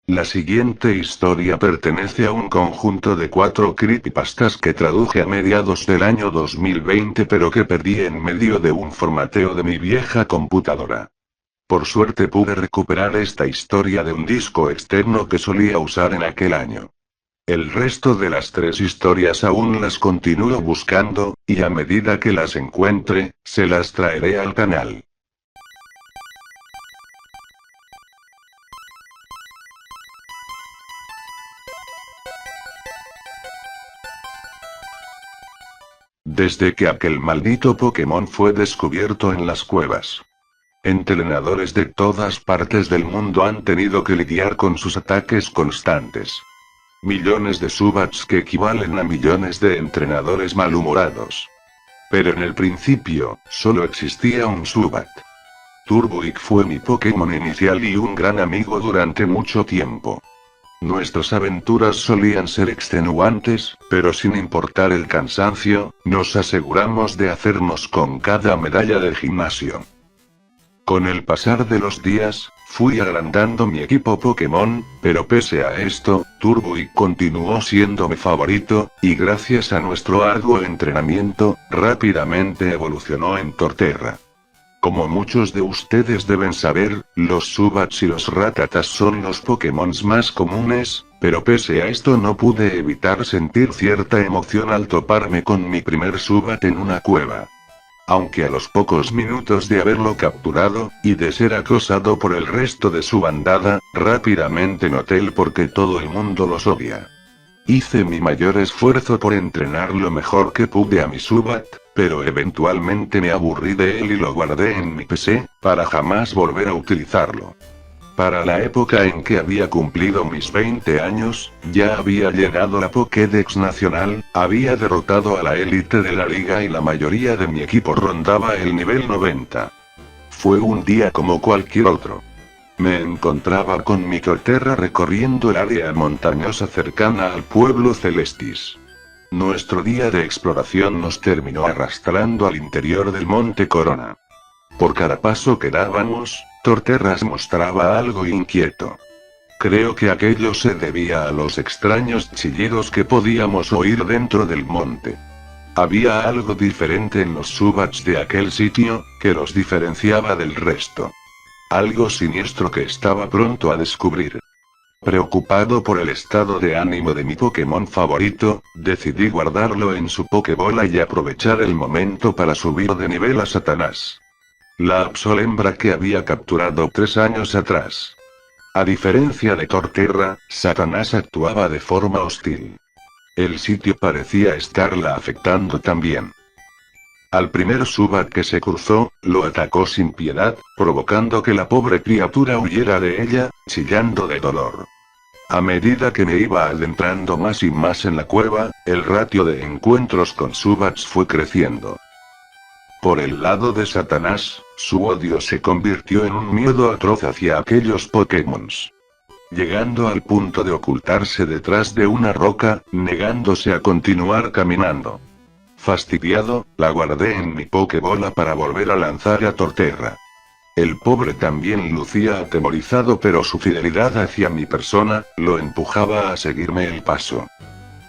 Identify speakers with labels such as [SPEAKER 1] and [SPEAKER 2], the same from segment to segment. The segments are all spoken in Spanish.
[SPEAKER 1] La siguiente historia pertenece a un conjunto de 4 creepypastas que traduje a mediados del año 2020 pero que perdí en medio de un formateo de mi vieja computadora. Por suerte pude recuperar esta historia de un disco externo que solía usar en aquel año. El resto de las 3 historias aún las continúo buscando, y a medida que las encuentre, se las traeré al canal. Desde que aquel maldito Pokémon fue descubierto en las cuevas, entrenadores de todas partes del mundo han tenido que lidiar con sus ataques constantes. Millones de Zubats que equivalen a millones de entrenadores malhumorados. Pero en el principio, solo existía un Zubat. Turboig fue mi Pokémon inicial y un gran amigo durante mucho tiempo. Nuestras aventuras solían ser extenuantes, pero sin importar el cansancio, nos aseguramos de hacernos con cada medalla del gimnasio. Con el pasar de los días, fui agrandando mi equipo Pokémon, pero pese a esto, Turboig continuó siendo mi favorito, y gracias a nuestro arduo entrenamiento, rápidamente evolucionó en Torterra. Como muchos de ustedes deben saber, los Zubats y los Rattatas son los Pokémon más comunes, pero pese a esto no pude evitar sentir cierta emoción al toparme con mi primer Zubat en una cueva. Aunque a los pocos minutos de haberlo capturado, y de ser acosado por el resto de su bandada, rápidamente noté el por qué todo el mundo los odia. Hice mi mayor esfuerzo por entrenar lo mejor que pude a mi Zubat, pero eventualmente me aburrí de él y lo guardé en mi PC, para jamás volver a utilizarlo. Para la época en que había cumplido mis 20 años, ya había llegado la Pokédex nacional, había derrotado a la élite de la liga y la mayoría de mi equipo rondaba el nivel 90. Fue un día como cualquier otro. Me encontraba con mi Torterra recorriendo el área montañosa cercana al pueblo Celestis. Nuestro día de exploración nos terminó arrastrando al interior del Monte Corona. Por cada paso que dábamos, Torterra se mostraba algo inquieto. Creo que aquello se debía a los extraños chillidos que podíamos oír dentro del monte. Había algo diferente en los Zubats de aquel sitio, que los diferenciaba del resto. Algo siniestro que estaba pronto a descubrir. Preocupado por el estado de ánimo de mi Pokémon favorito, decidí guardarlo en su Pokébola y aprovechar el momento para subir de nivel a Satanás. La Absolembra que había capturado 3 años atrás. A diferencia de Torterra, Satanás actuaba de forma hostil. El sitio parecía estarla afectando también. Al primer Zubat que se cruzó, lo atacó sin piedad, provocando que la pobre criatura huyera de ella, chillando de dolor. A medida que me iba adentrando más y más en la cueva, el ratio de encuentros con Zubats fue creciendo. Por el lado de Satanás, su odio se convirtió en un miedo atroz hacia aquellos Pokémons. Llegando al punto de ocultarse detrás de una roca, negándose a continuar caminando. Fastidiado, la guardé en mi Pokébola para volver a lanzar a Torterra. El pobre también lucía atemorizado, pero su fidelidad hacia mi persona, lo empujaba a seguirme el paso.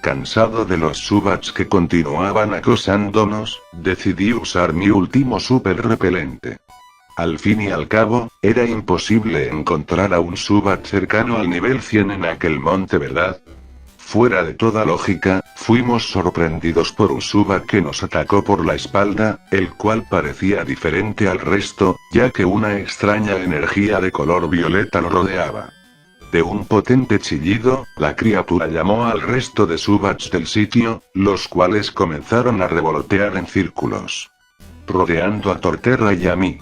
[SPEAKER 1] Cansado de los Zubats que continuaban acosándonos, decidí usar mi último super repelente. Al fin y al cabo, era imposible encontrar a un Zubat cercano al nivel 100 en aquel monte, ¿verdad? Fuera de toda lógica, fuimos sorprendidos por un Zubat que nos atacó por la espalda, el cual parecía diferente al resto, ya que una extraña energía de color violeta lo rodeaba. De un potente chillido, la criatura llamó al resto de Zubats del sitio, los cuales comenzaron a revolotear en círculos, rodeando a Torterra y a mí.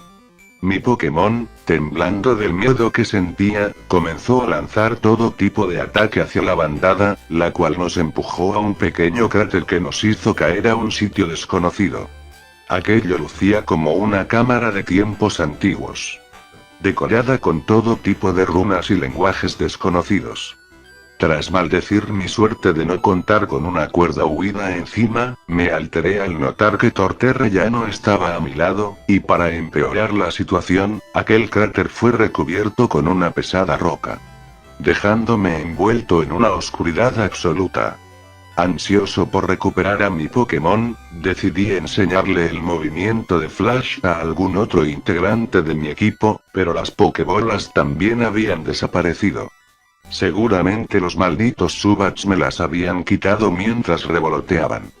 [SPEAKER 1] Mi Pokémon, temblando del miedo que sentía, comenzó a lanzar todo tipo de ataque hacia la bandada, la cual nos empujó a un pequeño cráter que nos hizo caer a un sitio desconocido. Aquello lucía como una cámara de tiempos antiguos, decorada con todo tipo de runas y lenguajes desconocidos. Tras maldecir mi suerte de no contar con una cuerda huida encima, me alteré al notar que Torterra ya no estaba a mi lado, y para empeorar la situación, aquel cráter fue recubierto con una pesada roca. dejándome envuelto en una oscuridad absoluta. Ansioso por recuperar a mi Pokémon, decidí enseñarle el movimiento de Flash a algún otro integrante de mi equipo, pero las Pokébolas también habían desaparecido. Seguramente los malditos Zubats me las habían quitado mientras revoloteaban.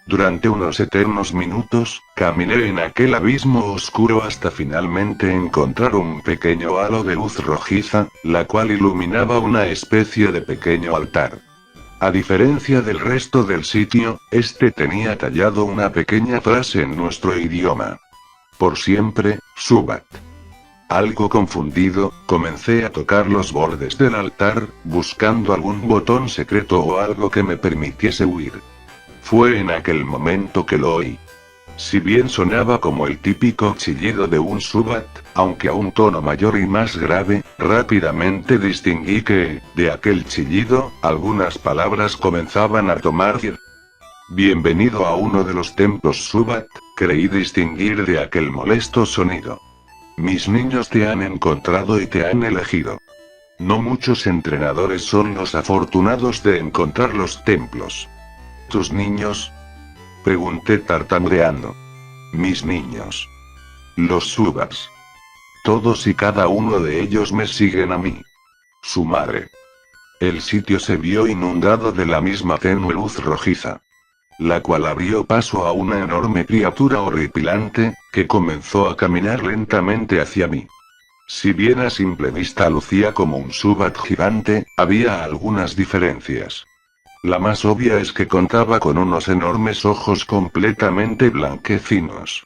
[SPEAKER 1] Durante unos eternos minutos, caminé en aquel abismo oscuro hasta finalmente encontrar un pequeño halo de luz rojiza, la cual iluminaba una especie de pequeño altar. A diferencia del resto del sitio, este tenía tallado una pequeña frase en nuestro idioma. Por siempre, Zubat. Algo confundido, comencé a tocar los bordes del altar, buscando algún botón secreto o algo que me permitiese huir. Fue en aquel momento que lo oí. Si bien sonaba como el típico chillido de un Zubat, aunque a un tono mayor y más grave, rápidamente distinguí que, de aquel chillido, algunas palabras comenzaban a tomar vida. Bienvenido a uno de los templos Zubat, creí distinguir de aquel molesto sonido. Mis niños te han encontrado y te han elegido. No muchos entrenadores son los afortunados de encontrar los templos. ¿Tus niños? Pregunté tartamudeando. Mis niños. Los Zubats. Todos y cada uno de ellos me siguen a mí. Su madre. El sitio se vio inundado de la misma tenue luz rojiza, la cual abrió paso a una enorme criatura horripilante, que comenzó a caminar lentamente hacia mí. Si bien a simple vista lucía como un Zubat gigante, había algunas diferencias. La más obvia es que contaba con unos enormes ojos completamente blanquecinos.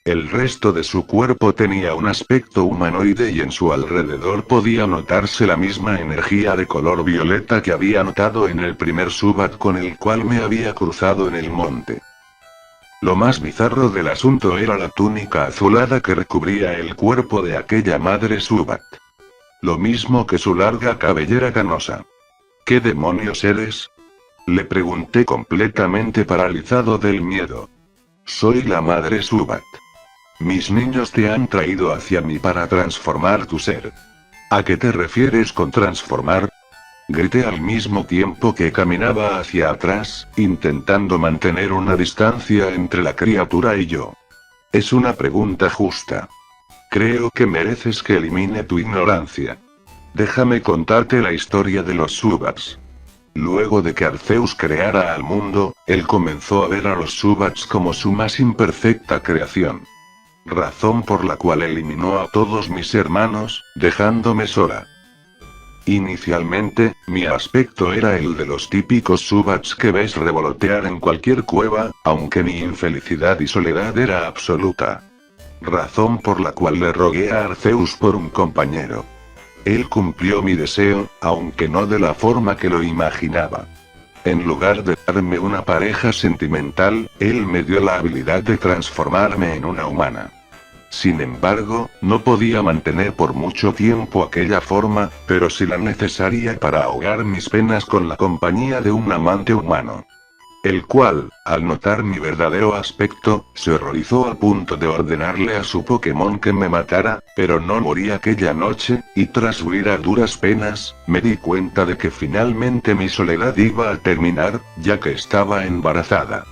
[SPEAKER 1] El resto de su cuerpo tenía un aspecto humanoide y en su alrededor podía notarse la misma energía de color violeta que había notado en el primer Zubat con el cual me había cruzado en el monte. Lo más bizarro del asunto era la túnica azulada que recubría el cuerpo de aquella madre Zubat. Lo mismo que su larga cabellera canosa. ¿Qué demonios eres? Le pregunté completamente paralizado del miedo. Soy la madre Zubat. Mis niños te han traído hacia mí para transformar tu ser. ¿A qué te refieres con transformar? Grité al mismo tiempo que caminaba hacia atrás, intentando mantener una distancia entre la criatura y yo. Es una pregunta justa. Creo que mereces que elimine tu ignorancia. Déjame contarte la historia de los Zubats. Luego de que Arceus creara al mundo, él comenzó a ver a los Zubats como su más imperfecta creación. Razón por la cual eliminó a todos mis hermanos, dejándome sola. Inicialmente, mi aspecto era el de los típicos Zubats que ves revolotear en cualquier cueva, aunque mi infelicidad y soledad era absoluta. Razón por la cual le rogué a Arceus por un compañero. Él cumplió mi deseo, aunque no de la forma que lo imaginaba. En lugar de darme una pareja sentimental, él me dio la habilidad de transformarme en una humana. Sin embargo, no podía mantener por mucho tiempo aquella forma, pero sí la necesaria para ahogar mis penas con la compañía de un amante humano. El cual, al notar mi verdadero aspecto, se horrorizó a punto de ordenarle a su Pokémon que me matara, pero no morí aquella noche, y tras huir a duras penas, me di cuenta de que finalmente mi soledad iba a terminar, ya que estaba embarazada.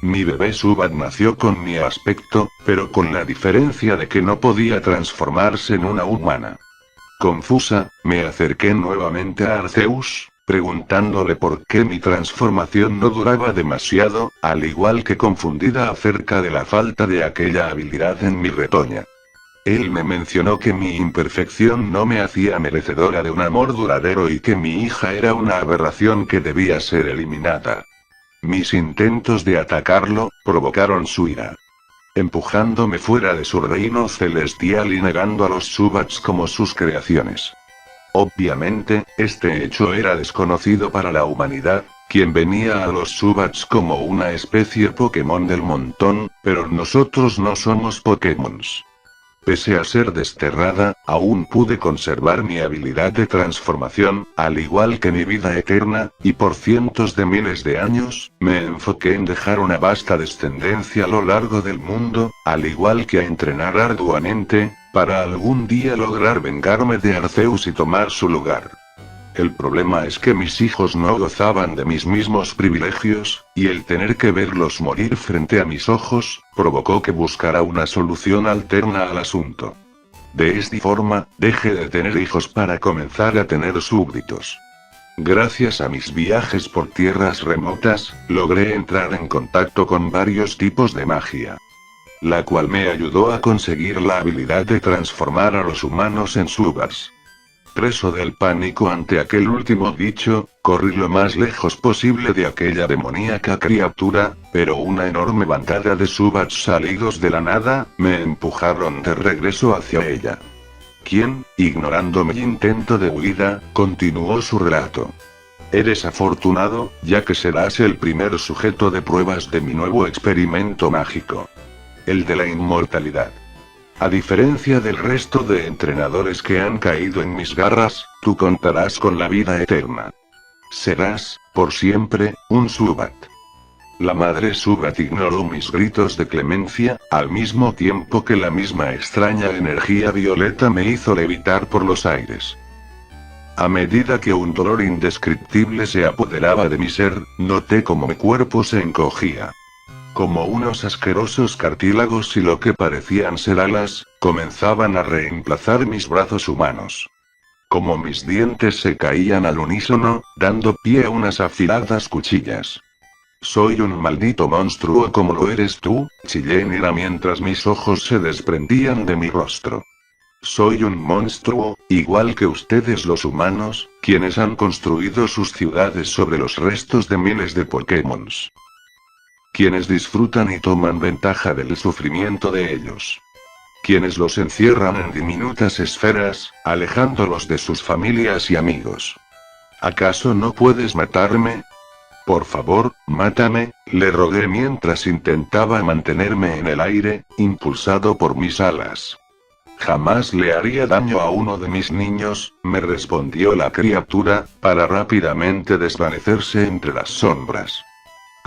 [SPEAKER 1] Mi bebé Zubat nació con mi aspecto, pero con la diferencia de que no podía transformarse en una humana. Confusa, me acerqué nuevamente a Arceus, preguntándole por qué mi transformación no duraba demasiado, al igual que confundida acerca de la falta de aquella habilidad en mi retoña. Él me mencionó que mi imperfección no me hacía merecedora de un amor duradero y que mi hija era una aberración que debía ser eliminada. Mis intentos de atacarlo, provocaron su ira. Empujándome fuera de su reino celestial y negando a los Zubats como sus creaciones. Obviamente, este hecho era desconocido para la humanidad, quien venía a los Zubats como una especie Pokémon del montón, pero nosotros no somos Pokémons. Pese a ser desterrada, aún pude conservar mi habilidad de transformación, al igual que mi vida eterna, y por cientos de miles de años, me enfoqué en dejar una vasta descendencia a lo largo del mundo, al igual que a entrenar arduamente, para algún día lograr vengarme de Arceus y tomar su lugar. El problema es que mis hijos no gozaban de mis mismos privilegios, y el tener que verlos morir frente a mis ojos, provocó que buscara una solución alterna al asunto. De esta forma, dejé de tener hijos para comenzar a tener súbditos. Gracias a mis viajes por tierras remotas, logré entrar en contacto con varios tipos de magia, la cual me ayudó a conseguir la habilidad de transformar a los humanos en subars. Preso del pánico ante aquel último dicho, corrí lo más lejos posible de aquella demoníaca criatura, pero una enorme bandada de subars salidos de la nada, me empujaron de regreso hacia ella. Quien, ignorando mi intento de huida, continuó su relato. Eres afortunado, ya que serás el primer sujeto de pruebas de mi nuevo experimento mágico. El de la inmortalidad. A diferencia del resto de entrenadores que han caído en mis garras, tú contarás con la vida eterna. Serás, por siempre, un Subat. La madre Subat ignoró mis gritos de clemencia, al mismo tiempo que la misma extraña energía violeta me hizo levitar por los aires. A medida que un dolor indescriptible se apoderaba de mi ser, noté como mi cuerpo se encogía. Como unos asquerosos cartílagos y lo que parecían ser alas, comenzaban a reemplazar mis brazos humanos. Como mis dientes se caían al unísono, dando pie a unas afiladas cuchillas. Soy un maldito monstruo como lo eres tú, chillé en ira mientras mis ojos se desprendían de mi rostro. Soy un monstruo, igual que ustedes los humanos, quienes han construido sus ciudades sobre los restos de miles de Pokémons. Quienes disfrutan y toman ventaja del sufrimiento de ellos. Quienes los encierran en diminutas esferas, alejándolos de sus familias y amigos. ¿Acaso no puedes matarme? Por favor, mátame, le rogué mientras intentaba mantenerme en el aire, impulsado por mis alas. Jamás le haría daño a uno de mis niños, me respondió la criatura, para rápidamente desvanecerse entre las sombras.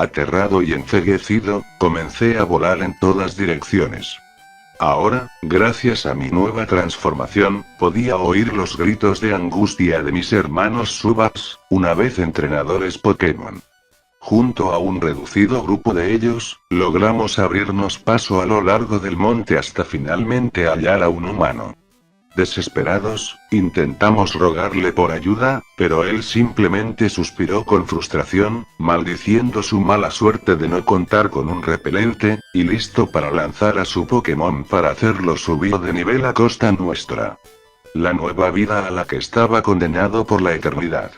[SPEAKER 1] Aterrado y enceguecido, comencé a volar en todas direcciones. Ahora, gracias a mi nueva transformación, podía oír los gritos de angustia de mis hermanos Subats, una vez entrenadores Pokémon. Junto a un reducido grupo de ellos, logramos abrirnos paso a lo largo del monte hasta finalmente hallar a un humano. Desesperados, intentamos rogarle por ayuda, pero él simplemente suspiró con frustración, maldiciendo su mala suerte de no contar con un repelente, y listo para lanzar a su Pokémon para hacerlo subir de nivel a costa nuestra. La nueva vida a la que estaba condenado por la eternidad.